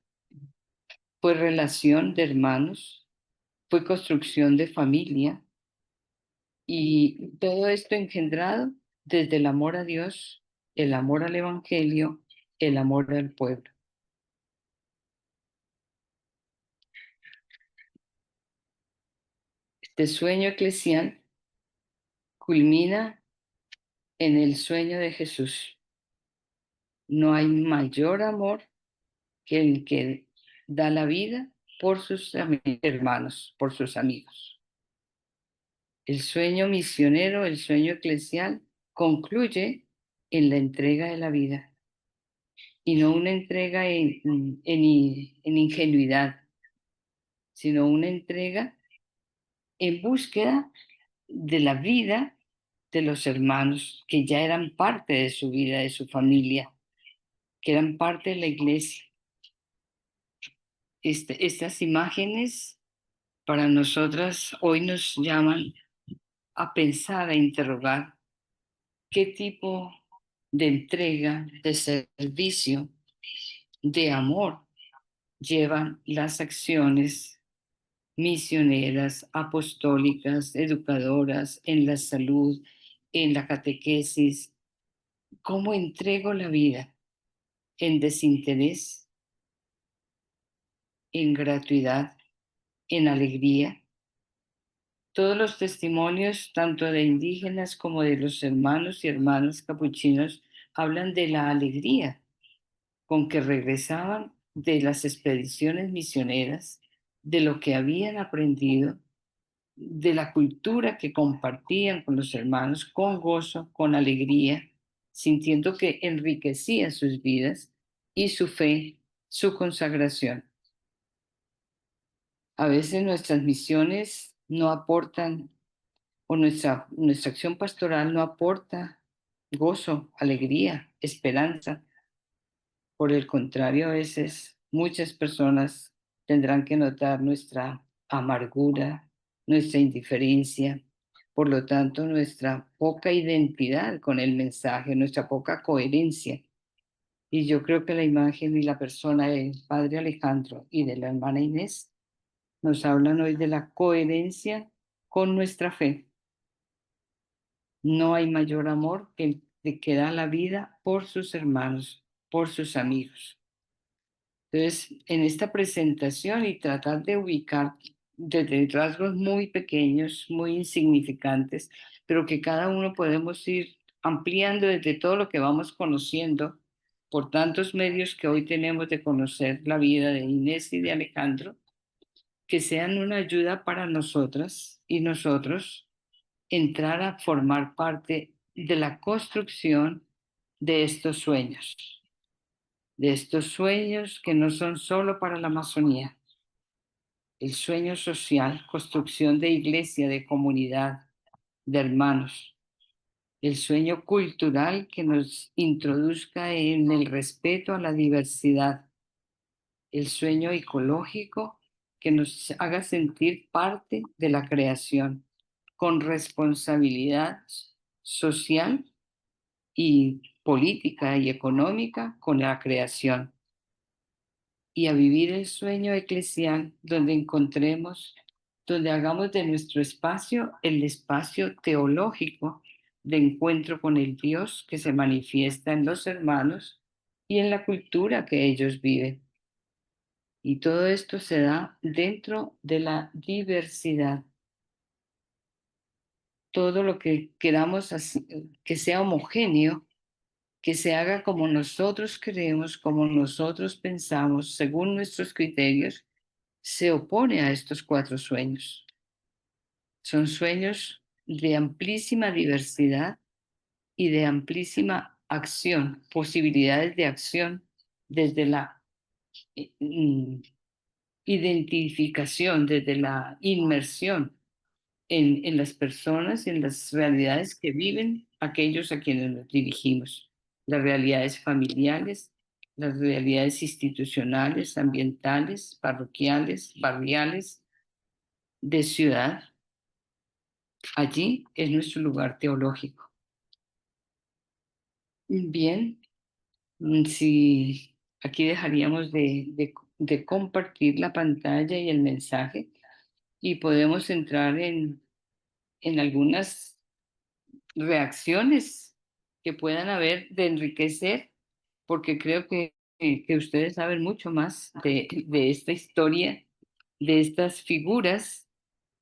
fue relación de hermanos, fue construcción de familia, y todo esto engendrado desde el amor a Dios, el amor al Evangelio, el amor al pueblo. Este sueño eclesial culmina en el sueño de Jesús. No hay mayor amor que el que da la vida por sus hermanos, por sus amigos. El sueño misionero, el sueño eclesial, concluye en la entrega de la vida, y no una entrega en ingenuidad, sino una entrega en búsqueda de la vida de los hermanos que ya eran parte de su vida, de su familia, que eran parte de la iglesia. Estas imágenes para nosotras hoy nos llaman a pensar, a interrogar qué tipo de entrega, de servicio, de amor llevan las acciones misioneras, apostólicas, educadoras en la salud, en la catequesis. ¿Cómo entrego la vida? En desinterés, en gratuidad, en alegría. Todos los testimonios, tanto de indígenas como de los hermanos y hermanas capuchinos, hablan de la alegría con que regresaban de las expediciones misioneras, de lo que habían aprendido, de la cultura que compartían con los hermanos, con gozo, con alegría, sintiendo que enriquecía sus vidas y su fe, su consagración. A veces nuestras misiones no aportan, o nuestra acción pastoral no aporta gozo, alegría, esperanza. Por el contrario, a veces muchas personas tendrán que notar nuestra amargura, nuestra indiferencia, por lo tanto, nuestra poca identidad con el mensaje, nuestra poca coherencia. Y yo creo que la imagen y la persona del padre Alejandro y de la hermana Inés nos hablan hoy de la coherencia con nuestra fe. No hay mayor amor que el de que da la vida por sus hermanos, por sus amigos. Entonces, en esta presentación y tratar de ubicar desde rasgos muy pequeños, muy insignificantes, pero que cada uno podemos ir ampliando desde todo lo que vamos conociendo por tantos medios que hoy tenemos de conocer la vida de Inés y de Alejandro, que sean una ayuda para nosotras y nosotros entrar a formar parte de la construcción de estos que no son solo para la Amazonía. El sueño social, construcción de iglesia, de comunidad, de hermanos. El sueño cultural que nos introduzca en el respeto a la diversidad. El sueño ecológico que nos haga sentir parte de la creación, con responsabilidad social y política y económica con la creación. Y a vivir el sueño eclesial donde encontremos, donde hagamos de nuestro espacio el espacio teológico de encuentro con el Dios que se manifiesta en los hermanos y en la cultura que ellos viven. Y todo esto se da dentro de la diversidad. Todo lo que queramos que sea homogéneo que se haga como nosotros queremos, como nosotros pensamos, según nuestros criterios, se opone a estos 4 sueños. Son sueños de amplísima diversidad y de amplísima acción, posibilidades de acción desde la identificación, desde la inmersión en las personas, en las realidades que viven aquellos a quienes nos dirigimos, las realidades familiares, las realidades institucionales, ambientales, parroquiales, barriales, de ciudad. Allí es nuestro lugar teológico. Bien, si aquí dejaríamos de compartir la pantalla y el mensaje y podemos entrar en algunas reacciones que puedan haber de enriquecer, porque creo que ustedes saben mucho más de esta historia, de estas figuras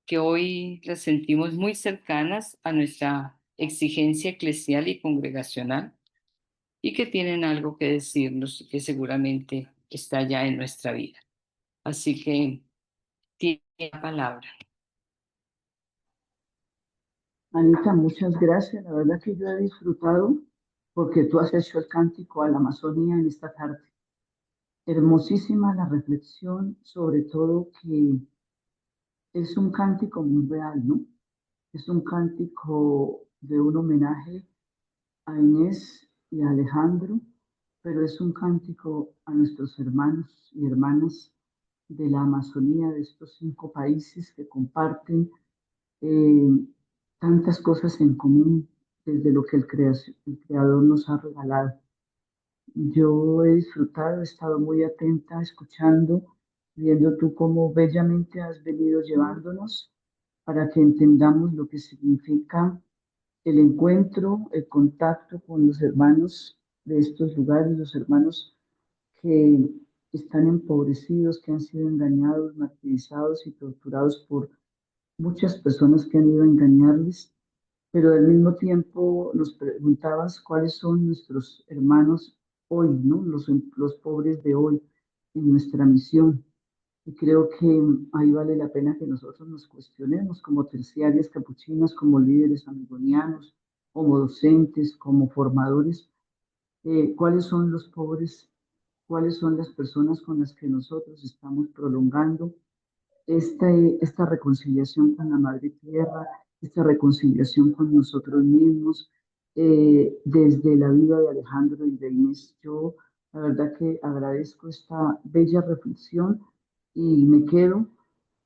que hoy las sentimos muy cercanas a nuestra exigencia eclesial y congregacional y que tienen algo que decirnos y que seguramente está ya en nuestra vida. Así que tiene la palabra. Anita, muchas gracias. La verdad que yo he disfrutado porque tú has hecho el cántico a la Amazonía en esta tarde. Hermosísima la reflexión, sobre todo que es un cántico muy real, ¿no? Es un cántico de un homenaje a Inés y a Alejandro, pero es un cántico a nuestros hermanos y hermanas de la Amazonía, de estos 5 países que comparten eh, tantas cosas en común desde lo que el Creador nos ha regalado. Yo he disfrutado, he estado muy atenta, escuchando, viendo tú cómo bellamente has venido llevándonos para que entendamos lo que significa el encuentro, el contacto con los hermanos de estos lugares, los hermanos que están empobrecidos, que han sido engañados, martirizados y torturados por muchas personas que han ido a engañarles, pero al mismo tiempo nos preguntabas cuáles son nuestros hermanos hoy, ¿no? Los pobres de hoy en nuestra misión. Y creo que ahí vale la pena que nosotros nos cuestionemos como terciarias capuchinas, como líderes amigonianos, como docentes, como formadores, cuáles son los pobres, cuáles son las personas con las que nosotros estamos prolongando esta reconciliación con la Madre Tierra, esta reconciliación con nosotros mismos, desde la vida de Alejandro y de Inés. Yo, la verdad que agradezco esta bella reflexión y me quedo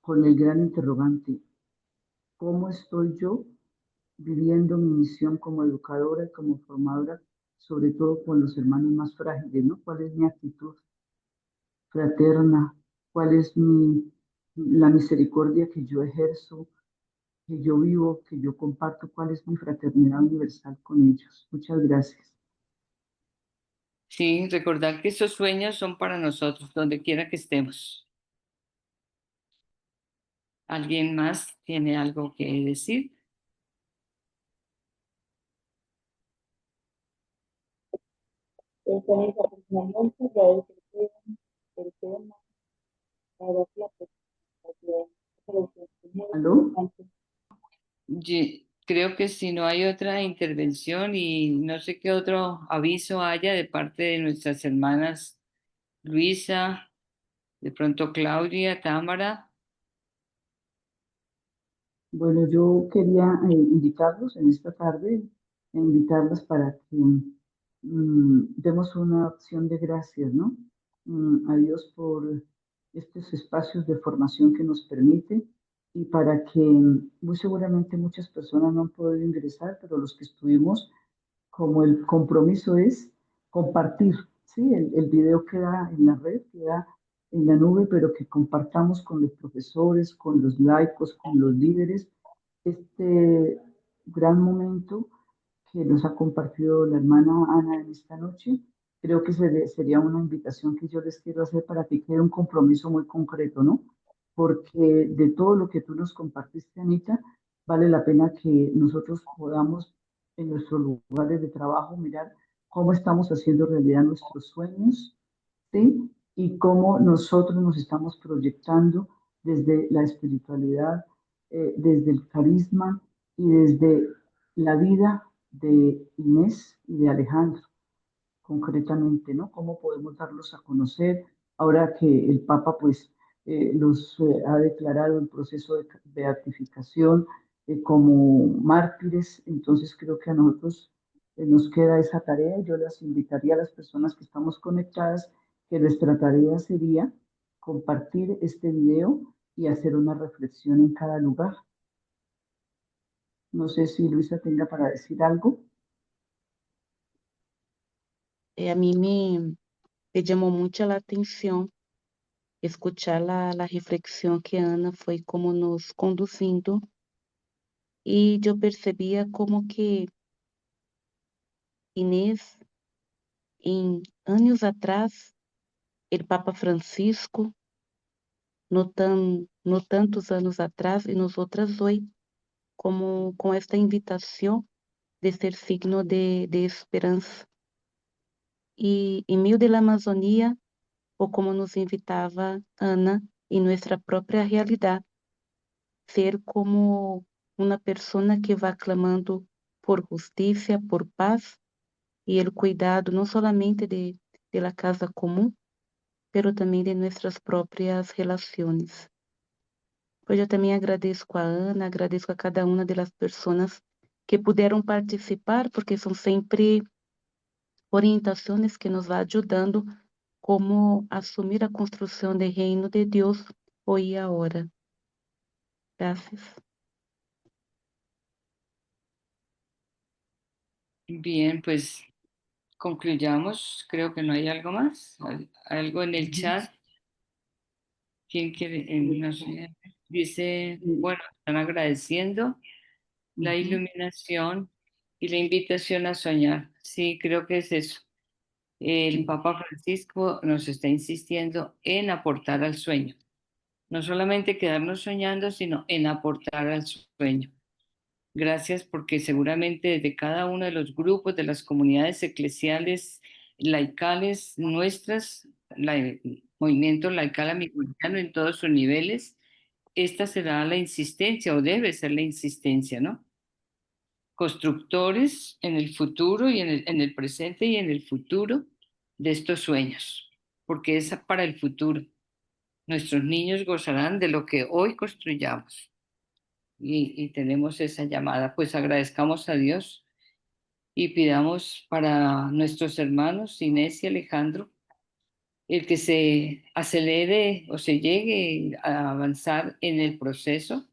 con el gran interrogante, ¿cómo estoy yo viviendo mi misión como educadora y como formadora, sobre todo con los hermanos más frágiles, ¿no? ¿Cuál es mi actitud fraterna? ¿Cuál es la misericordia que yo ejerzo, que yo vivo, que yo comparto? ¿Cuál es mi fraternidad universal con ellos? Muchas gracias. Sí, recordar que esos sueños son para nosotros, donde quiera que estemos. ¿Alguien más tiene algo que decir? Personalmente ya desde el tema para la presentación ¿Aló? Creo que si no hay otra intervención y no sé qué otro aviso haya de parte de nuestras hermanas Luisa, de pronto Claudia, Támara. Bueno, yo quería invitarlos en esta tarde, invitarlas para que demos una acción de gracias, ¿no? A Dios por estos espacios de formación que nos permite y para que muy seguramente muchas personas no han podido ingresar, pero los que estuvimos, como el compromiso es compartir, ¿sí? El video queda en la red, queda en la nube, pero que compartamos con los profesores, con los laicos, con los líderes, este gran momento que nos ha compartido la hermana Ana en esta noche. Creo que sería una invitación que yo les quiero hacer para que quede un compromiso muy concreto, ¿no? Porque de todo lo que tú nos compartiste, Anita, vale la pena que nosotros podamos en nuestros lugares de trabajo mirar cómo estamos haciendo realidad nuestros sueños, ¿sí? Y cómo nosotros nos estamos proyectando desde la espiritualidad, desde el carisma y desde la vida de Inés y de Alejandro, concretamente, ¿no? ¿Cómo podemos darlos a conocer ahora que el Papa, pues, los ha declarado en proceso de beatificación como mártires? Entonces creo que a nosotros nos queda esa tarea. Yo las invitaría a las personas que estamos conectadas que nuestra tarea sería compartir este video y hacer una reflexión en cada lugar. No sé si Luisa tenga para decir algo. A mí me llamó mucho la atención escuchar la reflexión que Ana fue como nos conduciendo y yo percibía como que Inés, en años atrás, el Papa Francisco, no tantos años atrás, y nosotras hoy, como con esta invitación de ser signo de esperanza. Y en medio de la Amazonía, o como nos invitaba Ana, en nuestra propia realidad, ser como una persona que va clamando por justicia, por paz y el cuidado no solamente de la casa común, pero también de nuestras propias relaciones. Pues yo también agradezco a Ana, agradezco a cada una de las personas que pudieron participar, porque son siempre orientaciones que nos va ayudando como asumir a construcción del reino de Dios hoy y ahora. Gracias. Bien, pues concluyamos. Creo que no hay algo más. Algo en el chat. ¿Quién quiere? No sé. Dice, bueno, están agradeciendo la iluminación y la invitación a soñar. Sí, creo que es eso. El Papa Francisco nos está insistiendo en aportar al sueño. No solamente quedarnos soñando, sino en aportar al sueño. Gracias porque seguramente desde cada uno de los grupos, de las comunidades eclesiales, laicales nuestras, el movimiento laical amiguriniano en todos sus niveles, esta será la insistencia o debe ser la insistencia, ¿no? Constructores en el futuro y en el presente y en el futuro de estos sueños, porque es para el futuro. Nuestros niños gozarán de lo que hoy construyamos y tenemos esa llamada. Pues agradezcamos a Dios y pidamos para nuestros hermanos Inés y Alejandro el que se acelere o se llegue a avanzar en el proceso,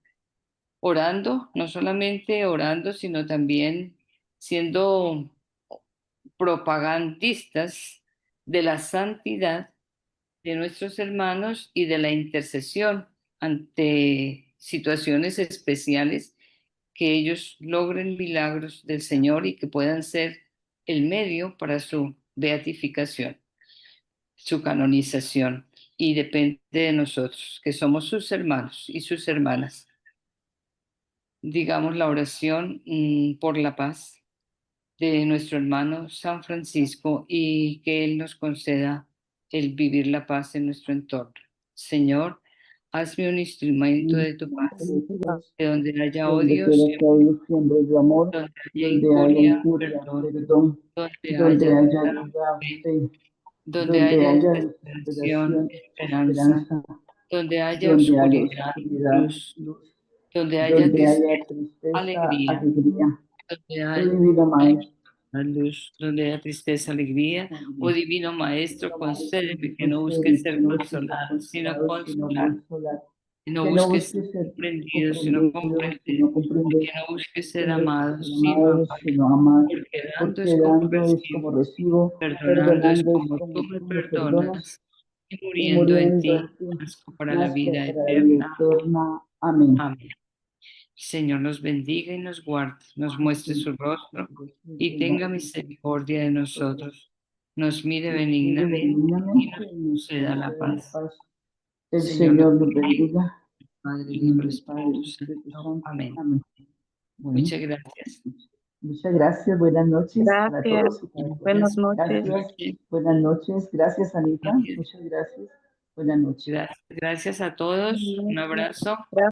orando, no solamente orando, sino también siendo propagandistas de la santidad de nuestros hermanos y de la intercesión ante situaciones especiales, que ellos logren milagros del Señor y que puedan ser el medio para su beatificación, su canonización. Y depende de nosotros, que somos sus hermanos y sus hermanas. Digamos la oración por la paz de nuestro hermano San Francisco y que Él nos conceda el vivir la paz en nuestro entorno. Señor, hazme un instrumento de tu paz, de donde haya Donde odio, quiera que haya siempre de amor, donde haya donde haya injuria, injuria, perdón, perdón, donde donde haya haya duda, duda, fe, fe, donde donde haya haya desesperación, desesperación, esperanza, esperanza, donde haya donde haya oscuridad, oscuridad, luz, luz, donde haya donde haya tristeza, tristeza, alegría, alegría. donde Oh haya divino Maestro, la luz, donde haya tristeza, alegría. Oh divino Maestro, divino Maestro, concédeme que no busque concédeme que ser no busque ser consolado, sino consolado, sino consolar, consolar, que no que no busque ser busque ser comprendido, sino comprendido, comprender, sino comprender, que no busque que ser no busque amado, ser sino amado, amar, sino amar, porque dando es porque como dando es recibo, como recibo, perdonando es perdonando es como tú como me tú me perdonas, perdonas, y y muriendo en muriendo ti, en ti, nazco para la nazco vida para la vida eterna. eterna. Amén. Amén. Señor nos bendiga y nos guarde, nos muestre su rostro y tenga misericordia de nosotros, nos mire Nos mire benignamente y benignamente nos y nos conceda la conceda la paz. paz. El Señor nos Señor nos bendiga, bendiga. Padre, En Hijo nombre y del Padre Espíritu y Espíritu Santo. Santo. Amén. Amén. Bueno. Muchas gracias. Muchas gracias, buenas noches para Gracias. todos y para Buenas todas. noches. Gracias, buenas noches. Gracias, Anita. Gracias. Muchas gracias. Buenas noches. Gracias a todos. Un abrazo.